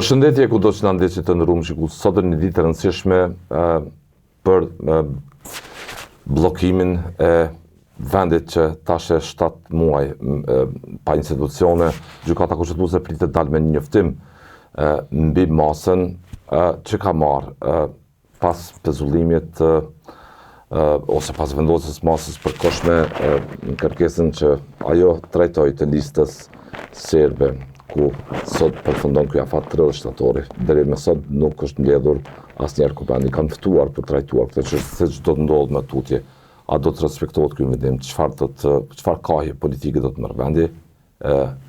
Përshëndetje kudo që na ndjeqni të nderuar shikues. Sot është një ditë e rëndësishme për bllokimin e vendit që tash e 7 muaj pa institucione. Gjykata Kushtetuese pritet të dalë me një njoftim mbi masën që ka marrë pas pezullimit ose pas vendosjes masës përkohshme në kërkesën që ajo trajtoi të listës serbe, ku sot përfundon ky afat 30 shtatori. Deri më sot nuk është mbledhur asnjëherë kuvendi. Kanë ftuar për trajtuar këtë çështje, se çdo të ndodh me tutje. A do të respektohet ky vendim? Çfarë kahje politike do të marrë vendi?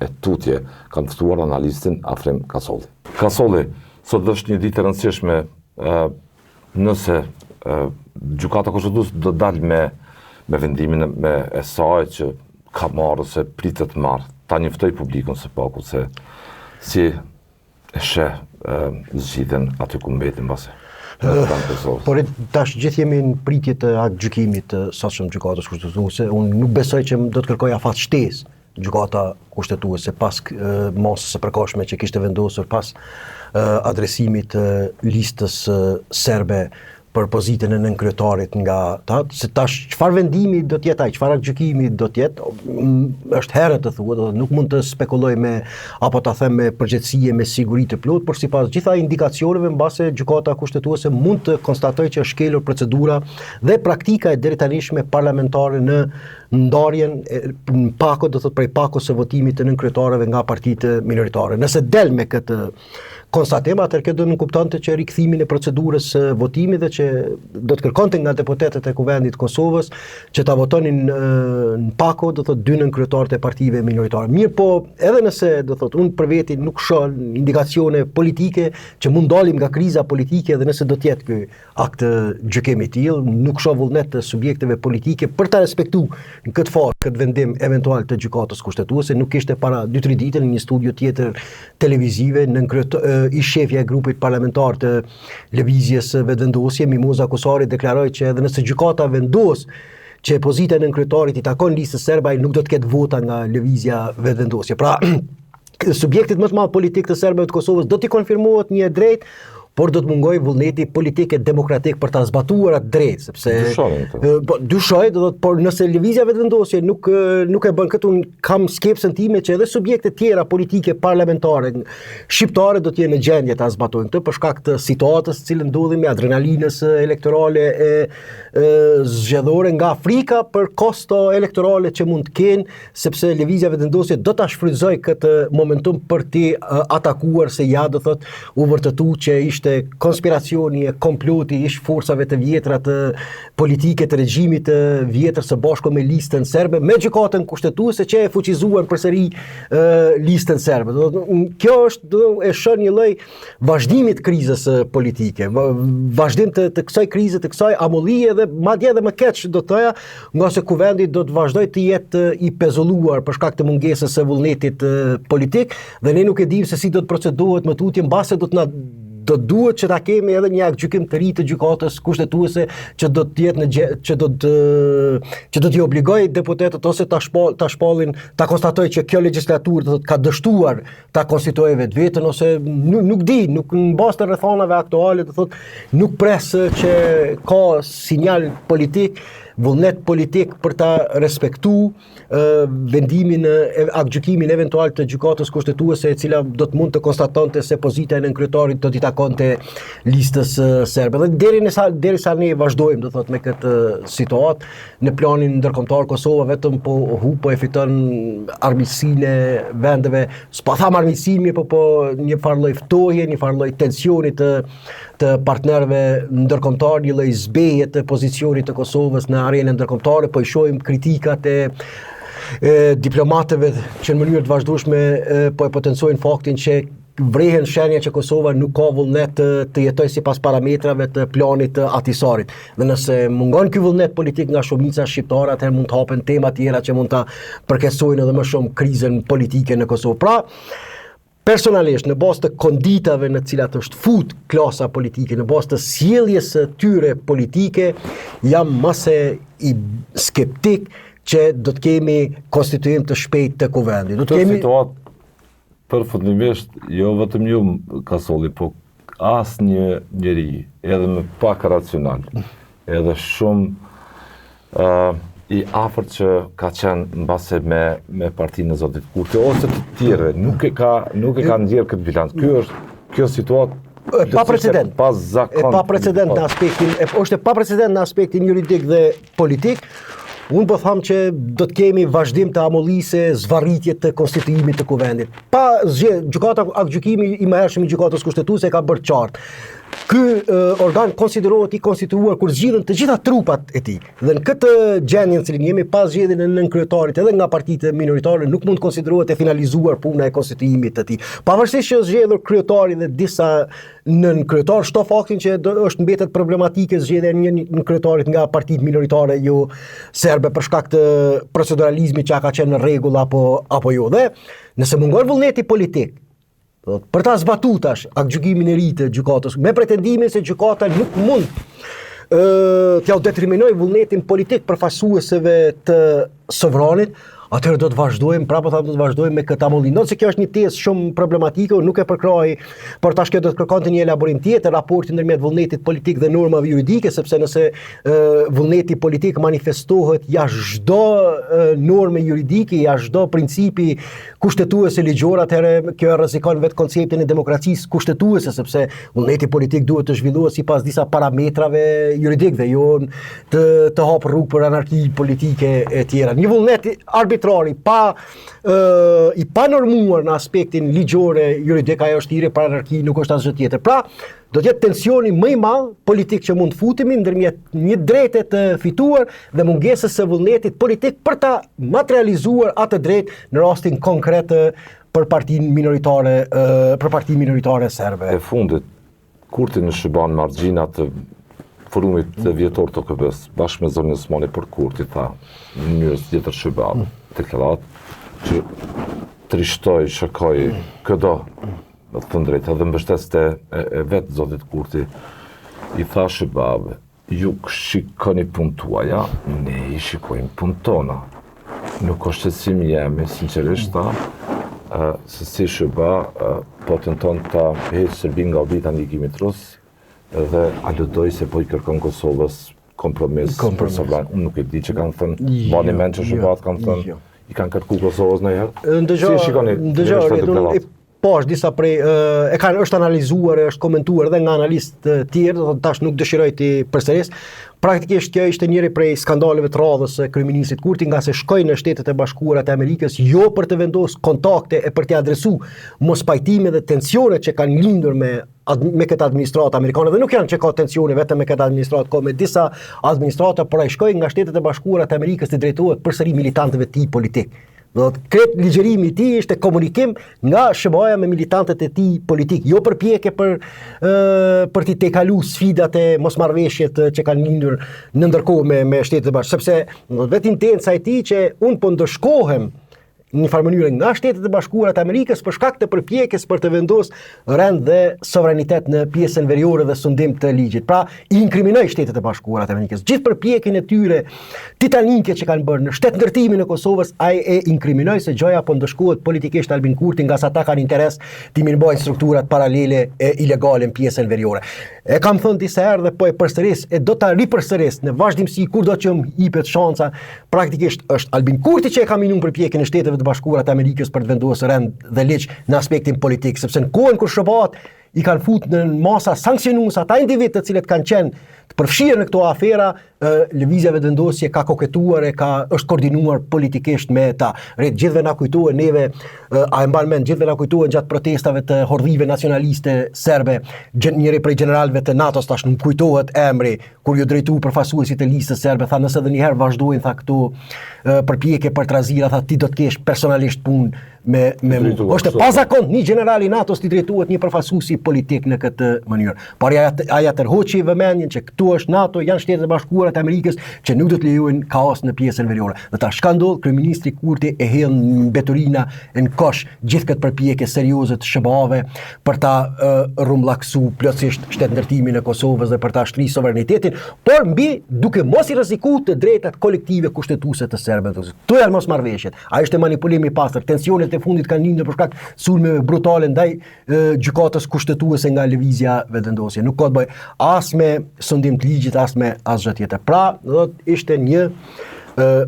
E tutje kanë ftuar analistin Afrim Kasolli. Kasolli, sot është një ditë e rëndësishme nëse Gjykata Kushtetuese do dalë me vendimin e saj që ka marrë ose pritet të marrë. Ta njoftoj publikun së paku se si e sheh zgjidhjen aty ku mbetin mbase. Por tash gjithë jemi në pritje të atë gjykimit të sotshëm Gjykatës Kushtetuese. Unë nuk besoj që do të kërkoj afat shtesë Gjykata Kushtetuese pas masës së përkohshme që kishte vendosur pas adresimit të listës serbe për pozitën e nënkryetarit nga ta, se tash çfarë vendimi do të jetë ai, çfarë gjykimi do të jetë, është herë të thuhet, nuk mund të spekuloj apo ta them me përgjithësi me siguri të plotë, por sipas gjitha indikacioneve mbase Gjykata Kushtetuese mund të konstatojë që është shkelur procedura dhe praktika e drejtanishme parlamentare në ndarjen në pako, do thotë prej pakos së votimit të nënkryetarëve nga partitë minoritare. Nëse del me këtë konstatim, atëherë kjo do të kuptonte që rikthimin e procedurës së votimit dhe që do të kërkonte nga deputetët e Kuvendit të Kosovës që ta votonin në pako, do thotë 2 nënkryetarët e partive minoritare. Mirë, po edhe nëse do thotë unë për veti nuk shoh indikacione politike që mund dalim nga kriza politike, dhe nëse do të jetë ky akt gjykimi i tillë, nuk shoh vullnet të subjekteve politike për ta respektuar në këtë fazë këtë vendim eventual të Gjykatës Kushtetuese. Nuk ishte para 2-3 ditë në një studio tjetër televizive ish shefja e grupit parlamentar të lëvizjes vetëvendosje, Mimoza Kusari, deklaroi që edhe nëse gjykata vendos që pozita e nënkryetarit i takon listës serbe, ai nuk do të ketë vota nga lëvizja vetëvendosje. Pra, subjektit më të madh politik të serbëve të Kosovës do t'i konfirmohet një e drejtë, por do të mungoj vullneti politik e demokratik për ta zbatuar atë drejtë, sepse dyshoj, por nëse lëvizja vetëvendosje nuk e bën këtë, unë kam skepsën time që edhe subjekte tjera politike parlamentare shqiptare do të jenë në gjendje ta zbatojnë këtë për shkak të situatës në cilën ndodhemi, adrenalinës elektorale e zgjedhore nga Afrika për kosto elektorale që mund të kenë, sepse lëvizja vetëvendosje do ta shfrytëzoj këtë momentum për t'i atakuar se ja do thotë u vërtetu që ishte konspiracioni e komploti ish forcave të vjetra të politike të regjimit të vjetër së bashku me listën serbe, me Gjykatën Kushtetuese që e fuqizuan përsëri listën serbe. Kjo është e shon një lloj vazhdimi të krizës politike, vazhdim të kësaj krize, të kësaj amollie dhe madje edhe më keq do të thoja, nga se kuvendi do të vazhdojë të jetë i pezulluar për shkak të mungesës së vullnetit politik, dhe ne nuk e dimë se si do të procedohet më tutje, mbase do duhet që ta kemi edhe një gjykim të ri të Gjykatës Kushtetuese që do të jetë që do t'i obligoj deputetët ose ta shpallin, ta konstatojë që kjo legjislaturë ka dështuar ta konstituojë vetveten, ose nuk di, nuk në bazë të rrethanave aktuale, do thotë nuk pres që ka sinjal politik, vullnet politik për ta respektuar vendimin atë gjykimin eventual të Gjykatës Kushtetuese, e cila do të mund të konstatonte se pozita e nënkryetarit do t'i takonte listës serbe. Dhe derisa ne vazhdojmë, do thotë, me këtë situatë në planin ndërkombëtar, Kosova vetëm po e fiton armiqsinë e vendeve, s'po tham armiqësimi, po një farë lloj ftohje, një farë lloj tensioni të partnerëve ndërkombëtar, një lloj zbeje të pozicionit të Kosovës në arenën ndërkombëtare. Po i shohim kritikat e diplomatëve që në mënyrë të vazhdueshme po e potencojnë faktin që vrehen shenja që Kosova nuk ka vullnet të jetojë sipas parametrave të planit të Atisarit. Dhe nëse mungon ky vullnet politik nga shumica shqiptare, atëherë mund të hapen tema tjera që mund ta përkeçojnë edhe më shumë krizën politike në Kosovë. Pra, personalisht, në bazë të konditave në cilat është fut klasa politike, në bazë të sjelljes së tyre politike, jam mase i skeptik që do të kemi konstituim të shpejt të kuvendit. Do të kemi Përfundimisht, jo vetëm ju Kasolli, po asnjë njeri, edhe më pak racional, edhe shumë i afërt që ka qenë mbase me partinë e Zotit Kurti, ose të tjerë, nuk e ka ndjerë këtë bilanc. Kjo situatë pa precedent. Pa precedent në aspektin, është pa precedent në aspektin juridik dhe politik. Unë po tham që do të kemi vazhdim të amollise, zvarritje të konstituimit të kuvendit. Pa gjykata, gjykimi i mëhershëm i gjykatës kushtetuese ka bërë qartë. Ky organ konsiderohet i konstituuar kur zgjidhen të gjitha trupat e tij. Dhe në këtë gjendje në cilin jemi pas zgjedhjen e nënkryetarit edhe nga partitë minoritare nuk mund të konsiderohet e finalizuar puna e konstituimit të tij. Pavarësisht që është zgjedhur kryetari dhe disa nënkryetar, shto faktin që është mbetet problematike zgjedhja e një nënkryetarit nga partitë minoritare jo serbe për shkak të proceduralizmit që ka qenë në rregull apo jo. Dhe nëse mungon vullneti politik për ta zbatuar tash aktgjykimin e ri të gjykatës, me pretendimin se gjykata nuk mund t'ja determinoj vullnetin politik përfaqësuesve të sovranit, atëherë do të vazhdojmë, do të vazhdojmë me këtë amollim. Nëse kjo është një tezë shumë problematike, nuk e përkraj, por tash kjo do të kërkonte një elaborim tjetër, raporti ndërmjet vullnetit politik dhe normave juridike, sepse nëse vullneti politik manifestohet jashtë çdo norme juridike, jashtë çdo principi kushtetuese ligjor, atëherë kjo rrezikon vetë konceptin e demokracisë kushtetuese, sepse vullneti politik duhet të zhvillohet sipas disa parametrave juridik dhe jo të hap rrugë për anarki politike e tjera. Një vullnet arbitrari i panormuar në aspektin ligjore juridik, ajo është hyrje për anarki, nuk është asgjë tjetër. Pra, do të jetë tensioni më i madh politik që mund të futemi ndërmjet një drejte të fituar dhe mungesës së vullnetit politik për ta materializuar atë drejtë në rastin konkret për partinë minoritare serbe. E fundit, Kurti në shqyban margjina të forumit vjetor të OKB-s, bashkë me zonin Osmani për Kurti, tha në mënyrë tjetër shqybab, deklarat, që trishtoj, shërkoj, këdo, në të drejtë, edhe mbështeste e vetë zotit Kurti, i tha shqybab, ju shikoni punë tuaja, ne i shikojmë punë tona. Nuk është që si jemi, sinqerisht, se si shqyba, po tenton të heqë Serbin nga orbita ndikimit rus, dhe aludoj se po i kërkon Kosovës kompromis për Sovran. Unë nuk e di që kanë thënë, bani mend që shqybat kanë thënë, i kanë kërku Kosovës në herë. Si e shikoni? Po, është disa prej, është analizuar, është komentuar edhe nga analistë tjerë, tash nuk dëshiroj të përsëris. Praktikisht kjo ishte njëri prej skandaleve të radhës së kryeministit Kurti, nga se shkoi në Shtetet e Bashkuara të Amerikës jo për të vendosur kontakte e për të adresuar mospajtime dhe tensione që kanë lindur me këtë administratë amerikane, dhe nuk janë që ka tensione vetëm me këtë administratë, ka me disa administrata, por ai shkoi nga Shtetet e Bashkuara të Amerikës të drejtohet përsëri militantëve të tij politik. Kretë ligjerimi i tij ishte komunikim nga SHBA me militantët e tij politik, jo përpjekje për t'i tejkalu sfidat e mosmarrëveshjet që kanë lindur në ndërkohë me Shtetet e Bashkuara, sepse vetë intenca e tij që unë po ndëshkohem në një farë mënyrë nga Shtetet e Bashkuara të Amerikës për shkak të përpjekjes për të vendosur rend dhe sovranitet në pjesën veriore dhe sundim të ligjit. Pra, i inkriminoi Shtetet e Bashkuara të Amerikës. Gjithë përpjekjen e tyre titanike që kanë bërë në shtetëndërtimin e Kosovës, ai e inkriminoi se gjoja po ndëshkohet politikisht Albin Kurti, nga sa ata kanë interes të mirëmbajnë strukturat paralele e ilegale në pjesën veriore. E kam thënë disa herë dhe po e përsëris, e do ta ripërsëris në vazhdimsi kur do të më jepet shanca, praktikisht është Albin Kurti që e ka minuar përpjekjen e Shteteve të Bashkuara të Amerikës për të vendosur rend dhe ligj në aspektin politik, sepse në kohën kur SHBA i kanë futur në masa sankcionuese ata individ të cilët kanë qenë të përfshirë në këto afera, lëvizjeve të vendosje ka koketuar e është koordinuar politikisht me ta. Gjithëve na kujtohen neve, a e mban mend, gjithëve na kujtohen gjatë protestave të hordhive nacionaliste serbe, njëri prej generalëve të NATO-s tash nuk kujtohet emri, kur ju drejtu përfaqësuesit e listës serbe, tha nëse edhe një herë vazhdojnë tha këto përpjekje për trazira, tha ti do të kesh personalisht punë me mua. Është pazakont një general i NATO-s t'i drejtohet një përfaqësuesi politik në këtë mënyrë. Por aja tërhoqi vëmendjen që këtu është NATO, janë Shtetet e Bashkuara të Amerikës që nuk do të lejojnë kaos në pjesën veriore. Dhe tash ka ndodhur, kryeministri Kurti e hedh në mbeturina në kosh gjithë këtë përpjekje serioze të SHBA-ve për ta rrumbullaksu plotësisht shtetëndërtimin e Kosovës dhe për ta shtrirë sovranitetin, por mbi duke mos i rrezikuar të drejtat kolektive kushtetuese të serbëve. Kto janë mosmarrëveshjet. Ai është manipulim i pastër, tensionet e fundit kanë lindur për shkak sulmeve brutale ndaj gjykatës kushtetuese nga lëvizja vetëvendosje. Nuk ka të bëj as me sundim të ligjit, as me asgjë tjetër. Pra, do të ishte një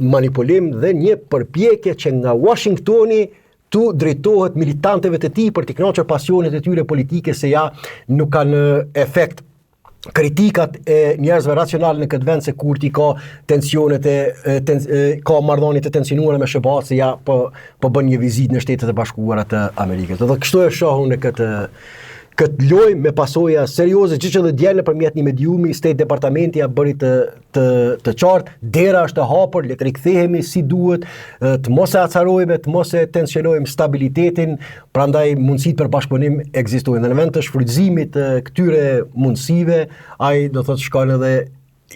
manipulim dhe një përpjekje që nga Washingtoni tu drejtohet militanteve të tij për të kënaqur pasionet e tyre politike se ja nuk kanë efekt. Kritikat e njerëzve racional në këtë vend se kur ti ka tensionet ka marrëdhënie të tensionuara me SBA se ja po bën një vizitë në Shtetet e Bashkuara të Amerikës. Do të kështu e shohun në këtë lojë me pasoja serioze, që edhe djelë nëpërmjet një mediumi, State Departamenti ja bëri të qartë, dera është e hapur, le të rikthehemi si duhet, të mos e acarojmë, të mos e tensionojmë stabilitetin, prandaj mundësitë për bashkëpunim ekzistojnë. Në vend të shfrytëzimit të këtyre mundësive, ai do thotë shkon edhe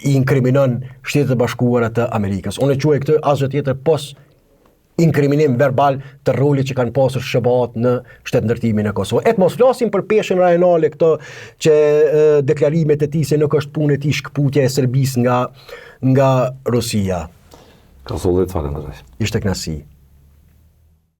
i inkriminon Shtetet e Bashkuara të Amerikës. Unë e quaj këtë asgjë tjetër pos inkriminim verbal të rolit që kanë pasur SBA-t në shtetëndërtimin e Kosovës. Et mos flasim për peshën rajonale këto që deklarimet e tij se nuk është punë e tij shkputja e Serbisë nga Rusia. Ka sollet falenderoj. Ishte kënaqësi.